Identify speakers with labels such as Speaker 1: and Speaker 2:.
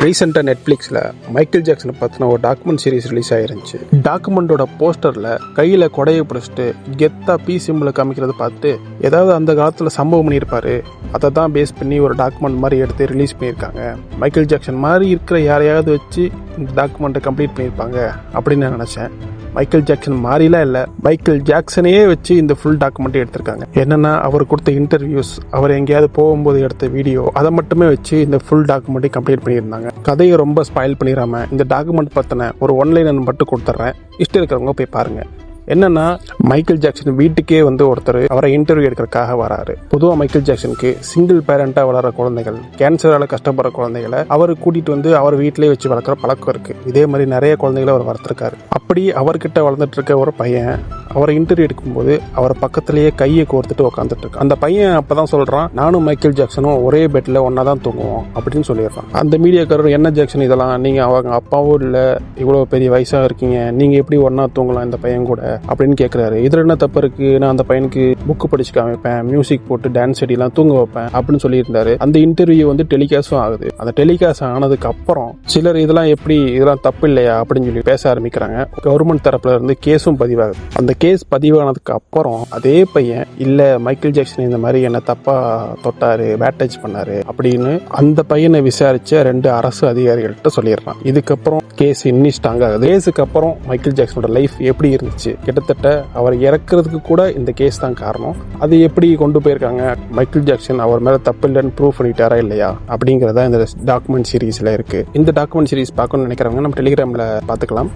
Speaker 1: ரீசெண்டாக நெட்ஃப்ளிக்ஸில் மைக்கேல் ஜாக்சனை பற்றின ஒரு டாக்குமெண்ட் சீரிஸ் ரிலீஸ் ஆயிருந்துச்சு. டாக்குமெண்ட்டோட போஸ்டரில் கையில் கொடையை பிடிச்சிட்டு கெத்தா பி சிம்பிளை காமிக்கிறத பார்த்து ஏதாவது அந்த காலத்தில் சம்பவம் பண்ணியிருப்பாரு, அதை தான் பேஸ் பண்ணி ஒரு டாக்குமெண்ட் மாதிரி எடுத்து ரிலீஸ் பண்ணியிருக்காங்க. மைக்கேல் ஜாக்சன் மாதிரி இருக்கிற யாரையாவது வச்சு இந்த டாக்குமெண்ட்டை கம்ப்ளீட் பண்ணியிருப்பாங்க அப்படின்னு நான் நினச்சேன். மைக்கேல் ஜாக்சன் மாதிரிலாம் இல்லை, மைக்கேல் ஜாக்சனையே வச்சு இந்த ஃபுல் டாக்குமெண்ட்டை எடுத்திருக்காங்க. என்னென்னா அவர் கொடுத்த இன்டர்வியூஸ், அவர் எங்கேயாவது போகும்போது எடுத்த வீடியோ, அதை மட்டுமே வச்சு இந்த ஃபுல் டாக்குமெண்ட்டை கம்ப்ளீட் பண்ணியிருந்தாங்க. கதையை ரொம்ப ஸ்பாயில் பண்ணிடாமல் இந்த டாக்குமெண்ட் பற்றின ஒரு ஒன்லைனர் மட்டும் கொடுத்துட்றேன். இஷ்டம் இருக்கிறவங்க போய் பாருங்கள். என்னன்னா, மைக்கேல் ஜாக்சன் வீட்டுக்கே வந்து ஒருத்தர் அவரை இன்டர்வியூ எடுக்கிறதுக்காக வராரு. பொதுவாக மைக்கேல் ஜாக்சனுக்கு சிங்கிள் பேரண்டா வளர குழந்தைகள், கேன்சரால கஷ்டப்படுற குழந்தைகளை அவர் கூட்டிட்டு வந்து அவர் வீட்டிலேயே வச்சு வளர்க்குற பழக்கம் இருக்கு. இதே மாதிரி நிறைய குழந்தைகளை அவர் வளர்த்துருக்காரு. அப்படி அவர்கிட்ட வளர்ந்துட்டு இருக்க ஒரு பையன் அவரை இன்டர்வியூ எடுக்கும்போது அவர் பக்கத்திலேயே கையை கோர்த்துட்டு உட்காந்துட்டு இருக்கான். அந்த பையன் அப்பதான் சொல்றான், நானும் மைக்கேல் ஜாக்சனும் ஒரே பெட்ல ஒன்னா தான் தூங்குவோம் அப்படின்னு சொல்லிடுறான். அந்த மீடியாக்காரர், என்ன ஜாக்சன் இதெல்லாம், நீங்க அவங்க அப்பாவும் இல்லை, இவ்வளவு பெரிய வயசாக இருக்கீங்க, நீங்க எப்படி ஒன்னா தூங்கலாம் இந்த பையன் கூட அப்படின்னு கேட்குறாரு. இதில் என்ன தப்பு இருக்கு, நான் அந்த பையனுக்கு புக்கு படிச்சு காமிப்பேன், மியூசிக் போட்டு டான்ஸ் அடிலாம் தூங்க வைப்பேன் அப்படின்னு சொல்லியிருந்தாரு. அந்த இன்டர்வியூ வந்து டெலிகாஸ்டும் ஆகுது. அந்த டெலிகாஸ்ட் ஆனதுக்கு அப்புறம் சிலர் இதெல்லாம் தப்பு இல்லையா அப்படின்னு சொல்லி பேச ஆரம்பிக்கிறாங்க. கவர்மெண்ட் தரப்புல இருந்து கேஸும் பதிவாகுது. அந்த கேஸ் பதிவானதுக்கு அப்புறம் அதே பையன், இல்ல மைக்கேல் ஜாக்சன் இந்த மாதிரி என்ன தப்பா தொட்டாரு, பேட் டச் பண்ணாரு அப்படின்னு அந்த பையனை விசாரிச்ச 2 அரசு அதிகாரிகள்கிட்ட சொல்லிடுறான். இதுக்கப்புறம் கேஸ் இன்னும் ஸ்ட்ராங் ஆகுது. கேஸுக்கு அப்புறம் மைக்கேல் ஜாக்சனோட லைஃப் எப்படி இருந்துச்சு, கிட்டத்தட்ட அவர் இறக்குறதுக்கு கூட இந்த கேஸ் தான் காரணம். அது எப்படி கொண்டு போயிருக்காங்க, மைக்கேல் ஜாக்சன் அவர் மேல தப்பு இல்லைன்னு ப்ரூவ் பண்ணிட்டாரா இல்லையா அப்படிங்கறத இந்த டாக்குமெண்ட் சீரீஸ்ல இருக்கு. இந்த டாக்குமெண்ட் சீரீஸ் பார்க்கணும்னு நினைக்கிறவங்க நம்ம டெலிகிராம்ல பாத்துக்கலாம்.